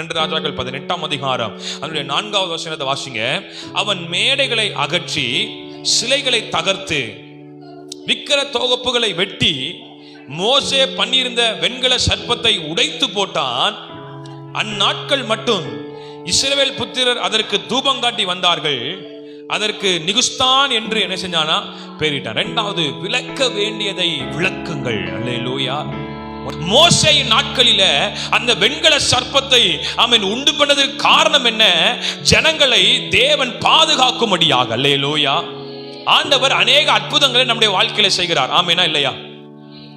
2 ராஜாக்கள் 18ஆம் அதிகாரம் அதனுடைய 4வது வசனத்தை வாசிங்க. அவன் மேடைகளை அகற்றி சிலைகளை தகர்த்து விக்கிர தோகப்புகளை வெட்டி மோசே பண்ணியிருந்த வெண்கல சர்ப்பத்தை உடைத்து போட்டான். அந்நாட்கள் மட்டும் இஸ்ரவேல் புத்திரர் அதற்கு தூபம் காட்டி வந்தார்கள். அதற்கு நிகுஸ்தான் என்று என்ன செஞ்சானா பேரிட்டான். 2வது, விளக்க வேண்டியதை விளக்குங்கள். அல்லேலூயா. மோசேயின் நாட்களில அந்த வெண்கல சர்ப்பத்தை அவன் உண்டு பண்ணதற்கு காரணம் என்ன? ஜனங்களை தேவன் பாதுகாக்கும்படியாக. அல்லேலூயா. ஆண்டவர் அநேக அற்புதங்களை நம்முடைய வாழ்க்கையில செய்கிறார். ஆமேனா இல்லையா?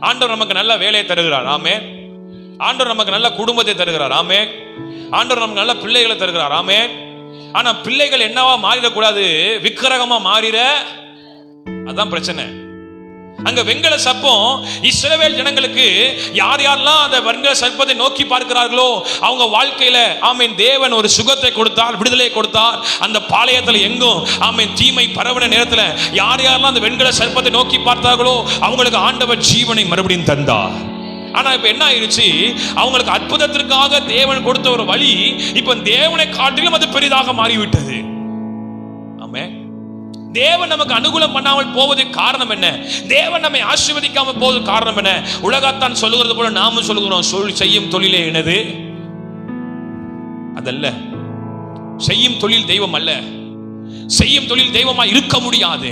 ஆண்டவர் நமக்கு நல்ல வேலையை தருகிறார். ஆமே. ஆண்டவர் நமக்கு நல்ல குடும்பத்தை தருகிறார். ஆமே. ஆண்டவர் நமக்கு நல்ல பிள்ளைகளை தருகிறார். ஆமே. ஆனா பிள்ளைகள் என்னவா மாறிடக்கூடாது, விக்கிரகமா மாறிட. அதான் பிரச்சனை. அங்க வெண்கல சர்ப்பம் இஸ்ரவேல் ஜனங்களுக்கு யார் யாரெல்லாம் அந்த வெண்கல சர்ப்பத்தை நோக்கி பார்க்கிறார்களோ அவங்க வாழ்க்கையில ஆமீன் தேவன் ஒரு சுகத்தை கொடுத்தார், விடுதலை கொடுத்தார். அந்த பாளையத்துல எங்கும் ஆமீன் தீமை பரவின நேரத்துல யார் யாரெல்லாம் அந்த வெண்கல சர்ப்பத்தை நோக்கி பார்த்தார்களோ அவங்களுக்கு ஆண்டவர் ஜீவனை மறுபடியும் தந்தார். ஆனா இப்ப என்ன ஆயிடுச்சு, அவங்களுக்கு அற்புதத்திற்காக தேவன் கொடுத்த ஒரு வழி இப்ப தேவனை காட்டிலும் அது பெரிதாக மாறிவிட்டது. ஆமே. தேவன் நமக்கு அனுகூலம் பண்ணாமல் போவதற்கு காரணம் என்ன? தேவன் நம்மை ஆசீர்வதிக்காமல் போவதற்கு காரணம் என்ன? உலகத்தான் சொல்லுகிறது போல நாமும் சொல்லுகிறோம், செய்யும் தொழிலே எனது அதல்ல. செய்யும் தொழில் தெய்வம் அல்ல. செய்யும் தொழில் தெய்வமா இருக்க முடியாது.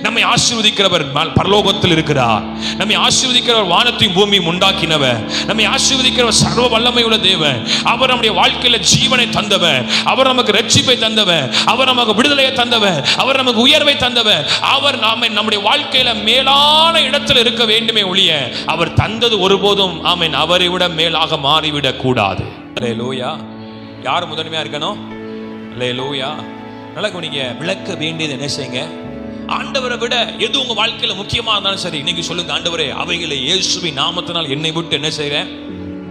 நம்மை ஆசீர்வதிக்கிறவர் பரலோகத்தில் இருக்கிறார். நம்மை ஆசீர்வதிக்கிறவர் வானத்தையும் பூமியும் உண்டாக்கினவர். நம்மை ஆசீர்வதிக்கிறவர் சர்வ வல்லமை உள்ள தேவன். அவர் நம்முடைய வாழ்க்கையில ஜீவனை தந்தவர். அவர் நமக்கு ரட்சிப்பை தந்தவர். அவர் நமக்கு விடுதலையை தந்தவர். அவர் நமக்கு உயர்வை தந்தவர். அவர் நம்முடைய வாழ்க்கையில மேலான இடத்துல இருக்க வேண்டுமே ஒழிய அவர் தந்தது ஒருபோதும் ஆமென் அவரை விட மேலாக மாறிவிடக் கூடாது. அல்லேலூயா. யார் முதன்மையா இருக்கணும்? அல்லேலூயா. நல்லா கவனிங்க. விளக்க வேண்டியது என்ன செய்யுங்க? ஆண்டவரை விட எது உங்க வாழ்க்கையில முக்கியமா இருந்தாலும் சரி, இன்னைக்கு சொல்லுங்க, ஆண்டவரே அவைகளை இயேசுவின் நாமத்தினால் என்னை விட்டு என்ன செய்றேன்?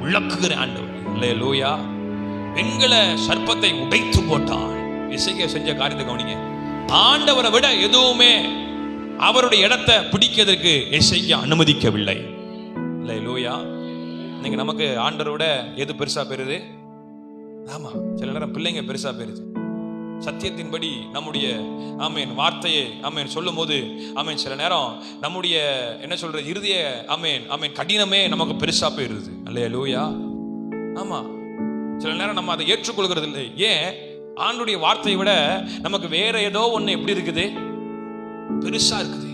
விளக்குகிறேன் ஆண்டவர். அல்லேலூயா. வெண்கல சர்ப்பத்தை உடைத்து போட்டான். எசேக்கியா செஞ்ச காரியத்தை கவனிங்க. ஆண்டவரை விட எதுவுமே அவருடைய இடத்தை பிடிக்கிறதுக்கு எசேக்கியா அனுமதிக்கவில்லை. அல்லேலூயா. இன்னைக்கு நமக்கு ஆண்டவரை விட எது பெருசா பெறுது? ஆமா, சில நேரம் பிள்ளைங்க பெருசா பெறுது. சத்தியத்தின்படி நம்முடைய ஆமேன் வார்த்தையை ஆமேன் சொல்லும் போது ஆமேன் சில நேரம் நம்முடைய என்ன சொல்றது இருதய ஆமேன் ஆமேன் கடினமே நமக்கு பெருசா போயிருது. அல்லேலூயா. ஆமா, சில நேரம் நம்ம அதை ஏற்றுக்கொள்கிறது இல்லை. ஏன்? ஆண்டுடைய வார்த்தையை விட நமக்கு வேற ஏதோ ஒண்ணு எப்படி இருக்குது? பெருசா இருக்குது.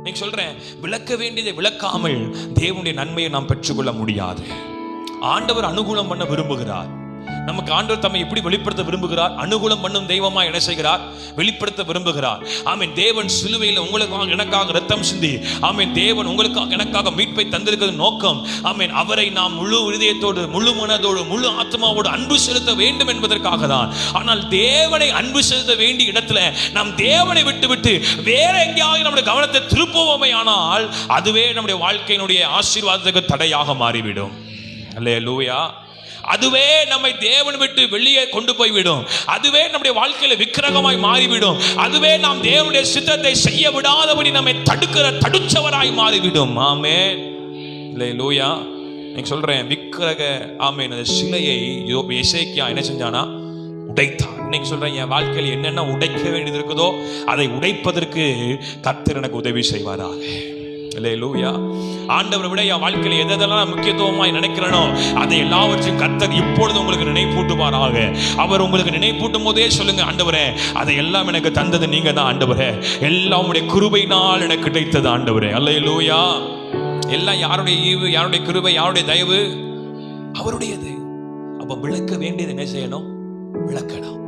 நீங்க சொல்றேன், விளக்க வேண்டியதை விளக்காமல் தேவனுடைய நன்மையை நாம் பெற்றுக்கொள்ள முடியாது. ஆண்டவர் அனுகூலம் பண்ண விரும்புகிறார். நமக்கு ஆண்டவர் தம்மை எப்படி வெளிப்படுத்த விரும்புகிறார்? அனுகூலம் பண்ணும் தெய்வமா என்ன செய்கிறார்? வெளிப்படுத்த விரும்புகிறார். ஆமென். தேவன் சிலுவையில் உங்களுக்காக எனக்காக ரத்தம் சிந்தி ஆமென் தேவன் உங்களுக்காக எனக்காக மீட்பை தந்திருக்கிறது நோக்கம். ஆமென். அவரை நாம் முழு இதயத்தோடு முழு மனதோடு முழு ஆத்மாவோடு அன்பு செலுத்த வேண்டும் என்பதற்காக தான். ஆனால் தேவனை அன்பு செலுத்த வேண்டிய இடத்துல நாம் தேவனை விட்டு வேற எங்கேயாவது நம்முடைய கவனத்தை திருப்புவோமே ஆனால் அதுவே நம்முடைய வாழ்க்கையினுடைய ஆசீர்வாதத்துக்கு தடையாக மாறிவிடும். அல்லேலூயா. அதுவே நம்மை தேவன் விட்டு வெளியே கொண்டு போய்விடும். அதுவே நம்முடைய வாழ்க்கையில விக்கிரகமாய் மாறிவிடும். அதுவே நாம் தேவனுடைய சித்தத்தை செய்ய விடாதபடி நம்மை தடுக்கிற தடுச்சவராய் மாறிவிடும். ஆமென். அல்லேலூயா. நீங்க சொல்றேன், விக்கிரக ஆமென் அந்த சிலையை எசேக்கியா என்ன செஞ்சானா? உடைத்தான். இன்னைக்கு சொல்றேன், என் வாழ்க்கையில் என்னென்ன உடைக்க வேண்டியது இருக்குதோ அதை உடைப்பதற்கு கர்த்தர் எனக்கு உதவி செய்வாராக. அல்லேலூயா. ஆண்டவரை விட என் வாழ்க்கையில எதெல்லாம் முக்கியத்துவமாய் நினைக்கிறேனோ அதை எல்லாவற்றையும் கர்த்தர் இப்பொழுது உங்களுக்கு நினைப்பூட்டுவாராக. அவர் உங்களுக்கு நினைப்பூட்டும் போதே சொல்லுங்க, ஆண்டவரே அதை எல்லாம் எனக்கு தந்தது நீங்க தான் ஆண்டவரே. எல்லாம் உம்முடைய கிருபையினால் எனக்கு கிடைத்தது ஆண்டவரே. அல்லேலூயா. எல்லாம் யாருடைய ஈவு, யாருடைய கிருபை, யாருடைய தயவு? அவருடையது. அப்ப விளக்க வேண்டியது என்ன செய்யணும்? விளக்கணும்.